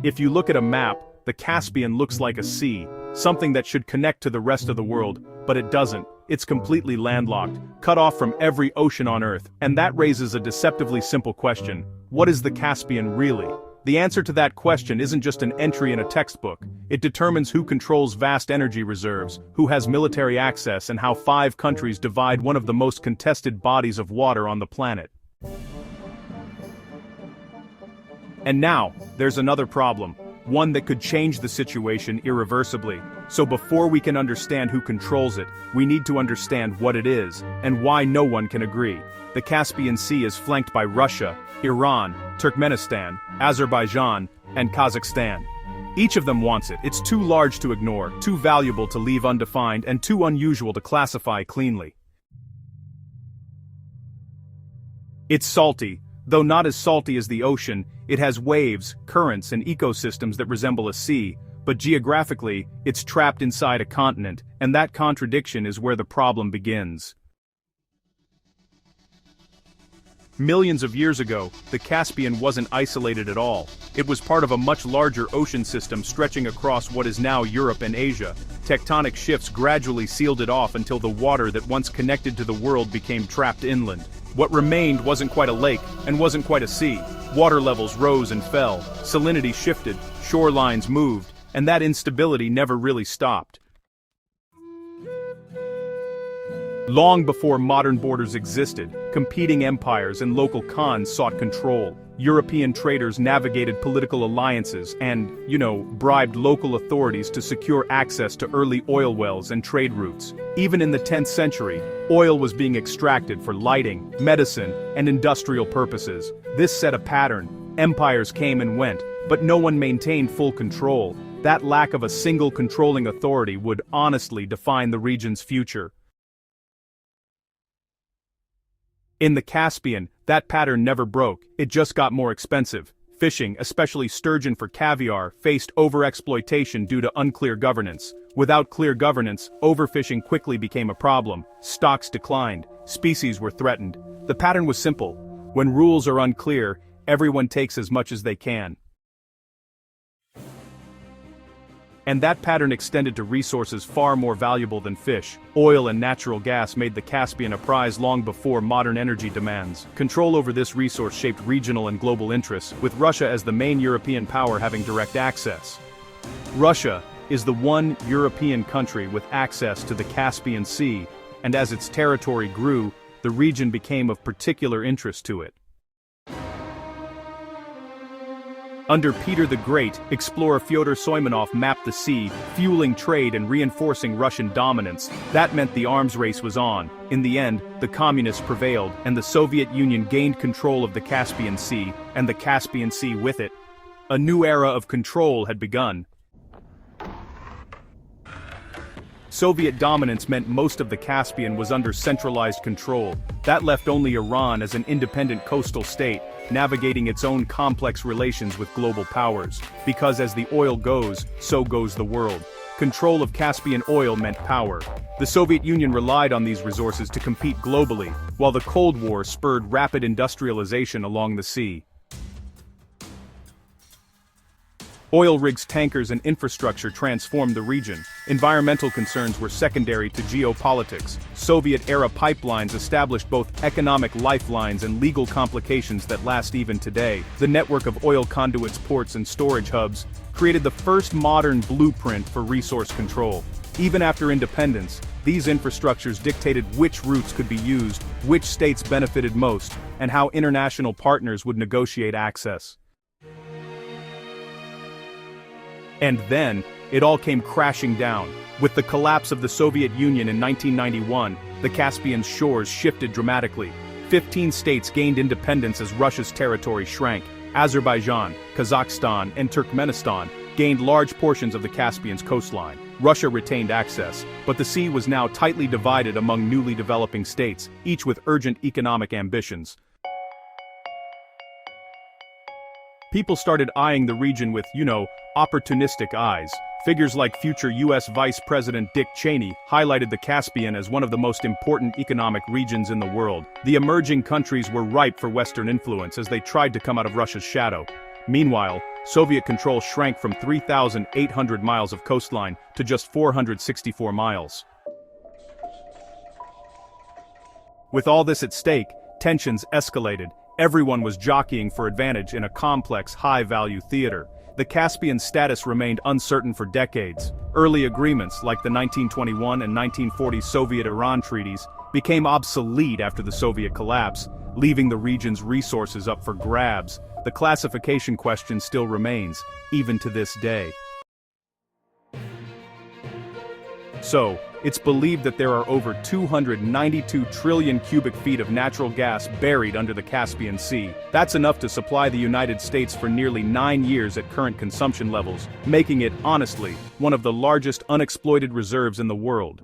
If you look at a map, the Caspian looks like a sea, something that should connect to the rest of the world, but it doesn't. It's completely landlocked, cut off from every ocean on Earth, and that raises a deceptively simple question. What is the Caspian really? The answer to that question isn't just an entry in a textbook. It determines who controls vast energy reserves, who has military access, and how 5 countries divide one of the most contested bodies of water on the planet. And now, there's another problem, one that could change the situation irreversibly. So before we can understand who controls it, we need to understand what it is, and why no one can agree. The Caspian Sea is flanked by Russia, Iran, Turkmenistan, Azerbaijan, and Kazakhstan. Each of them wants it. It's too large to ignore, too valuable to leave undefined, and too unusual to classify cleanly. It's salty. Though not as salty as the ocean, it has waves, currents, and ecosystems that resemble a sea, but geographically, it's trapped inside a continent, and that contradiction is where the problem begins. Millions of years ago, the Caspian wasn't isolated at all. It was part of a much larger ocean system stretching across what is now Europe and Asia. Tectonic shifts gradually sealed it off until the water that once connected to the world became trapped inland. What remained wasn't quite a lake, and wasn't quite a sea. Water levels rose and fell, salinity shifted, shorelines moved, and that instability never really stopped. Long before modern borders existed, competing empires and local khans sought control. European traders navigated political alliances and, bribed local authorities to secure access to early oil wells and trade routes. Even in the 10th century, oil was being extracted for lighting, medicine, and industrial purposes. This set a pattern. Empires came and went, but no one maintained full control. That lack of a single controlling authority would honestly define the region's future. In the Caspian, that pattern never broke, it just got more expensive. Fishing, especially sturgeon for caviar, faced overexploitation due to unclear governance. Without clear governance, overfishing quickly became a problem. Stocks declined, species were threatened. The pattern was simple. When rules are unclear, everyone takes as much as they can. And that pattern extended to resources far more valuable than fish. Oil and natural gas made the Caspian a prize long before modern energy demands. Control over this resource shaped regional and global interests, with Russia as the main European power having direct access. Russia is the one European country with access to the Caspian Sea, and as its territory grew, the region became of particular interest to it. Under Peter the Great, explorer Fyodor Soimonov mapped the sea, fueling trade and reinforcing Russian dominance. That meant the arms race was on. In the end, the communists prevailed, and the Soviet Union gained control of the Caspian Sea, and the Caspian Sea with it. A new era of control had begun. Soviet dominance meant most of the Caspian was under centralized control. That left only Iran as an independent coastal state, navigating its own complex relations with global powers. Because as the oil goes, so goes the world. Control of Caspian oil meant power. The Soviet Union relied on these resources to compete globally, while the Cold War spurred rapid industrialization along the sea. Oil rigs, tankers, and infrastructure transformed the region. Environmental concerns were secondary to geopolitics. Soviet-era pipelines established both economic lifelines and legal complications that last even today. The network of oil conduits, ports, and storage hubs created the first modern blueprint for resource control. Even after independence, these infrastructures dictated which routes could be used, which states benefited most, and how international partners would negotiate access. And then, it all came crashing down. With the collapse of the Soviet Union in 1991, the Caspian shores shifted dramatically. 15 states gained independence as Russia's territory shrank. Azerbaijan, Kazakhstan, and Turkmenistan gained large portions of the Caspian's coastline. Russia retained access, but the sea was now tightly divided among newly developing states, each with urgent economic ambitions. People started eyeing the region with, opportunistic eyes. Figures like future U.S. Vice President Dick Cheney highlighted the Caspian as one of the most important economic regions in the world. The emerging countries were ripe for Western influence as they tried to come out of Russia's shadow. Meanwhile, Soviet control shrank from 3,800 miles of coastline to just 464 miles. With all this at stake, tensions escalated. Everyone was jockeying for advantage in a complex, high-value theater. The Caspian status remained uncertain for decades. Early agreements, like the 1921 and 1940 Soviet-Iran treaties, became obsolete after the Soviet collapse, leaving the region's resources up for grabs. The classification question still remains, even to this day. So, it's believed that there are over 292 trillion cubic feet of natural gas buried under the Caspian Sea. That's enough to supply the United States for nearly 9 years at current consumption levels, making it, honestly, one of the largest unexploited reserves in the world.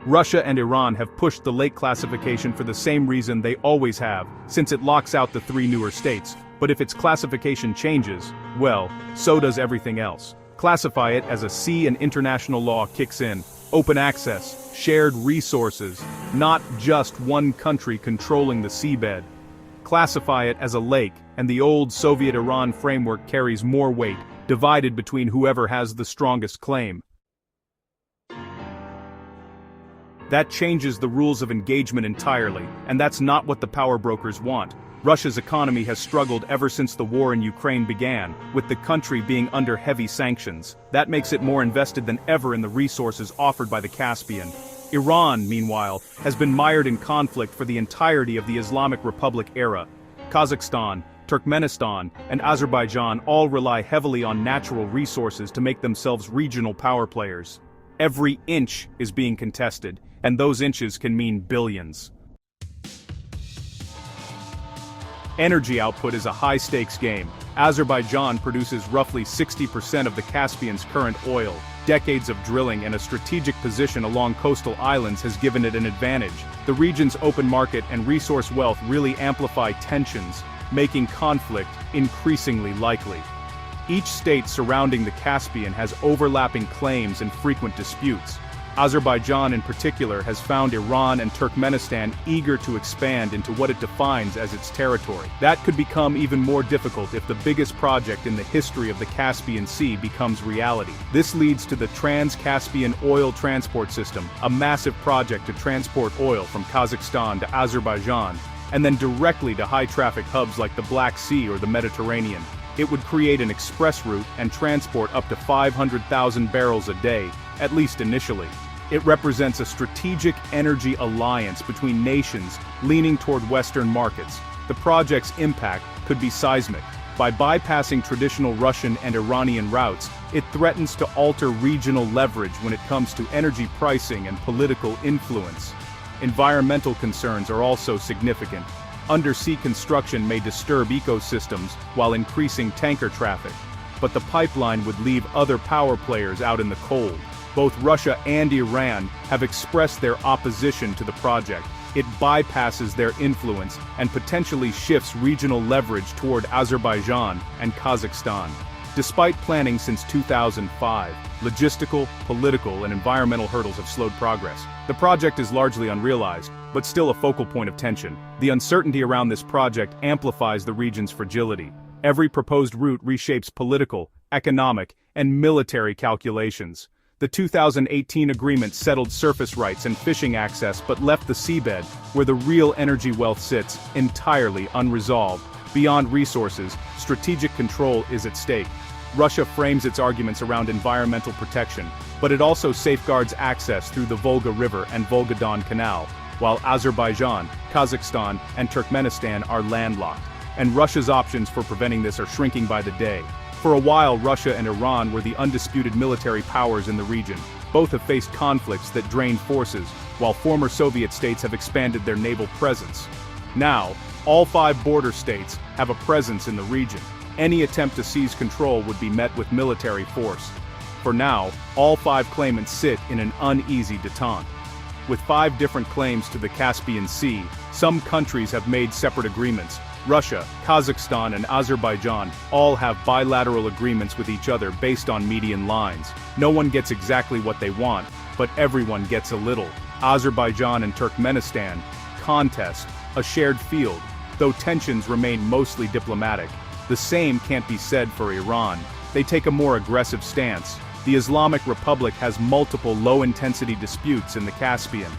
Russia and Iran have pushed the lake classification for the same reason they always have, since it locks out the 3 newer states. But if its classification changes, well, so does everything else. Classify it as a sea and international law kicks in. Open access, shared resources, not just one country controlling the seabed. Classify it as a lake, and the old Soviet-Iran framework carries more weight, divided between whoever has the strongest claim. That changes the rules of engagement entirely, and that's not what the power brokers want. Russia's economy has struggled ever since the war in Ukraine began, with the country being under heavy sanctions. That makes it more invested than ever in the resources offered by the Caspian. Iran, meanwhile, has been mired in conflict for the entirety of the Islamic Republic era. Kazakhstan, Turkmenistan, and Azerbaijan all rely heavily on natural resources to make themselves regional power players. Every inch is being contested, and those inches can mean billions. Energy output is a high-stakes game. Azerbaijan produces roughly 60% of the Caspian's current oil. Decades of drilling and a strategic position along coastal islands has given it an advantage. The region's open market and resource wealth really amplify tensions, making conflict increasingly likely. Each state surrounding the Caspian has overlapping claims and frequent disputes. Azerbaijan in particular has found Iran and Turkmenistan eager to expand into what it defines as its territory. That could become even more difficult if the biggest project in the history of the Caspian Sea becomes reality. This leads to the Trans-Caspian oil transport system, a massive project to transport oil from Kazakhstan to Azerbaijan, and then directly to high-traffic hubs like the Black Sea or the Mediterranean. It would create an express route and transport up to 500,000 barrels a day, at least initially. It represents a strategic energy alliance between nations leaning toward Western markets. The project's impact could be seismic. By bypassing traditional Russian and Iranian routes, it threatens to alter regional leverage when it comes to energy pricing and political influence. Environmental concerns are also significant. Undersea construction may disturb ecosystems while increasing tanker traffic, but the pipeline would leave other power players out in the cold. Both Russia and Iran have expressed their opposition to the project. It bypasses their influence and potentially shifts regional leverage toward Azerbaijan and Kazakhstan. Despite planning since 2005, logistical, political, and environmental hurdles have slowed progress. The project is largely unrealized, but still a focal point of tension. The uncertainty around this project amplifies the region's fragility. Every proposed route reshapes political, economic, and military calculations. The 2018 agreement settled surface rights and fishing access but left the seabed, where the real energy wealth sits, entirely unresolved. Beyond resources, strategic control is at stake. Russia frames its arguments around environmental protection, but it also safeguards access through the Volga River and Volga-Don Canal, while Azerbaijan, Kazakhstan, and Turkmenistan are landlocked. And Russia's options for preventing this are shrinking by the day. For a while, Russia and Iran were the undisputed military powers in the region. Both have faced conflicts that drained forces, while former Soviet states have expanded their naval presence. Now, all 5 border states have a presence in the region. Any attempt to seize control would be met with military force. For now, all 5 claimants sit in an uneasy detente. With 5 different claims to the Caspian Sea, some countries have made separate agreements. Russia, Kazakhstan, and Azerbaijan all have bilateral agreements with each other based on median lines. No one gets exactly what they want, but everyone gets a little. Azerbaijan and Turkmenistan contest a shared field. though tensions remain mostly diplomatic. The same can't be said for Iran. They take a more aggressive stance. The Islamic Republic has multiple low-intensity disputes in the Caspian.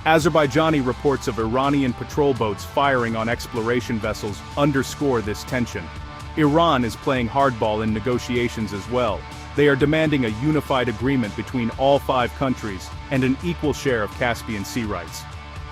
Azerbaijani reports of Iranian patrol boats firing on exploration vessels underscore this tension. Iran is playing hardball in negotiations as well. They are demanding a unified agreement between all 5 countries and an equal share of Caspian Sea rights.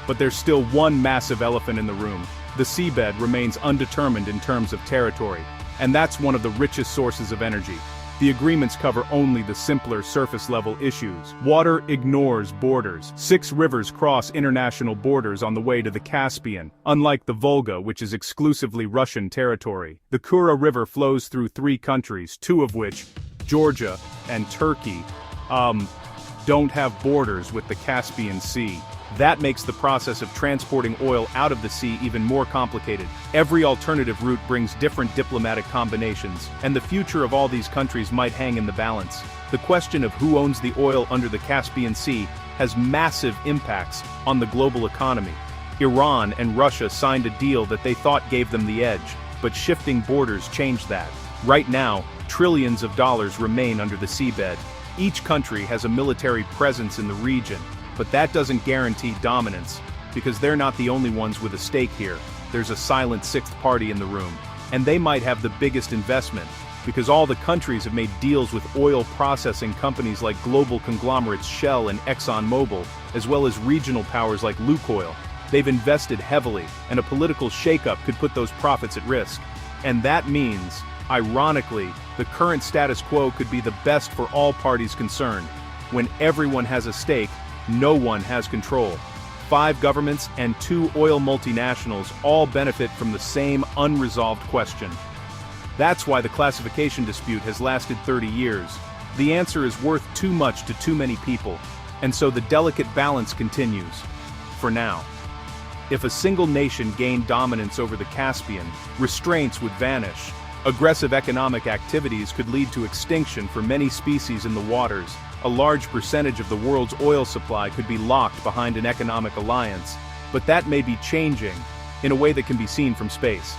But there's still one massive elephant in the room. The seabed remains undetermined in terms of territory, and that's one of the richest sources of energy. The agreements cover only the simpler surface-level issues. Water ignores borders. 6 rivers cross international borders on the way to the Caspian, unlike the Volga, which is exclusively Russian territory. The Kura River flows through 3 countries, 2 of which, Georgia and Turkey, don't have borders with the Caspian Sea. That makes the process of transporting oil out of the sea even more complicated. Every alternative route brings different diplomatic combinations, and the future of all these countries might hang in the balance. The question of who owns the oil under the Caspian Sea has massive impacts on the global economy. Iran and Russia signed a deal that they thought gave them the edge, but shifting borders changed that. Right now, trillions of dollars remain under the seabed. Each country has a military presence in the region, but that doesn't guarantee dominance, because they're not the only ones with a stake here. There's a silent 6th party in the room, and they might have the biggest investment, because all the countries have made deals with oil processing companies like global conglomerates Shell and ExxonMobil, as well as regional powers like Lukoil. They've invested heavily, and a political shakeup could put those profits at risk. And that means, ironically, the current status quo could be the best for all parties concerned. When everyone has a stake, no one has control. 5 governments and 2 oil multinationals all benefit from the same unresolved question. That's why the classification dispute has lasted 30 years. The answer is worth too much to too many people, and so the delicate balance continues. For now. If a single nation gained dominance over the Caspian, restraints would vanish. Aggressive economic activities could lead to extinction for many species in the waters. A large percentage of the world's oil supply could be locked behind an economic alliance, but that may be changing in a way that can be seen from space.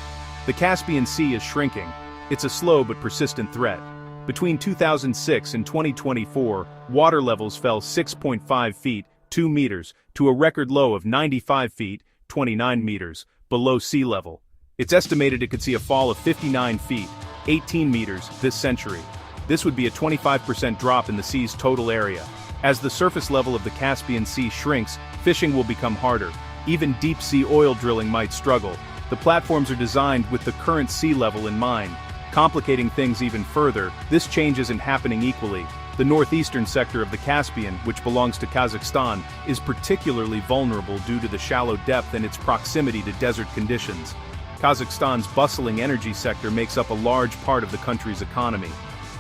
The Caspian Sea is shrinking. It's a slow but persistent threat. Between 2006 and 2024, water levels fell 6.5 feet, 2 meters, to a record low of 95 feet, 29 meters, below sea level. It's estimated it could see a fall of 59 feet, 18 meters, this century. This would be a 25% drop in the sea's total area. As the surface level of the Caspian Sea shrinks, fishing will become harder. Even deep-sea oil drilling might struggle. The platforms are designed with the current sea level in mind. Complicating things even further, this change isn't happening equally. The northeastern sector of the Caspian, which belongs to Kazakhstan, is particularly vulnerable due to the shallow depth and its proximity to desert conditions. Kazakhstan's bustling energy sector makes up a large part of the country's economy.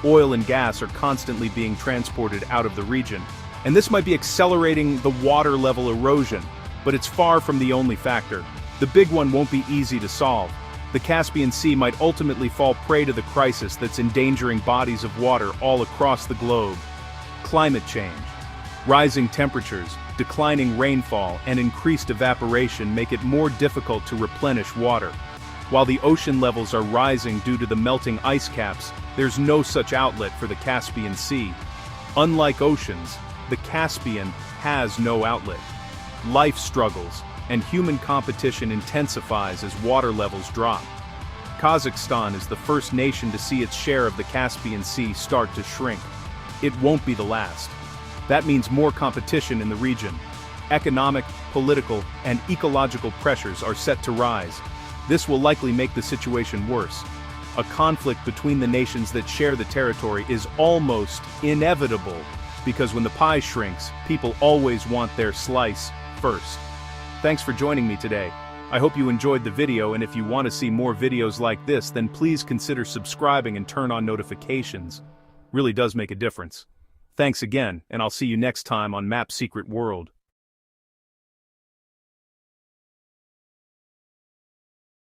Oil and gas are constantly being transported out of the region, and this might be accelerating the water level erosion, but it's far from the only factor. The big one won't be easy to solve. The Caspian Sea might ultimately fall prey to the crisis that's endangering bodies of water all across the globe. Climate change. Rising temperatures, declining rainfall, and increased evaporation make it more difficult to replenish water. While the ocean levels are rising due to the melting ice caps, there's no such outlet for the Caspian Sea. Unlike oceans, the Caspian has no outlet. Life struggles, and human competition intensifies as water levels drop. Kazakhstan is the first nation to see its share of the Caspian Sea start to shrink. It won't be the last. That means more competition in the region. Economic, political, and ecological pressures are set to rise. This will likely make the situation worse. A conflict between the nations that share the territory is almost inevitable, because when the pie shrinks, people always want their slice first. Thanks for joining me today. I hope you enjoyed the video, and if you want to see more videos like this, then please consider subscribing and turn on notifications. Really does make a difference. Thanks again, and I'll see you next time on Map Secret World.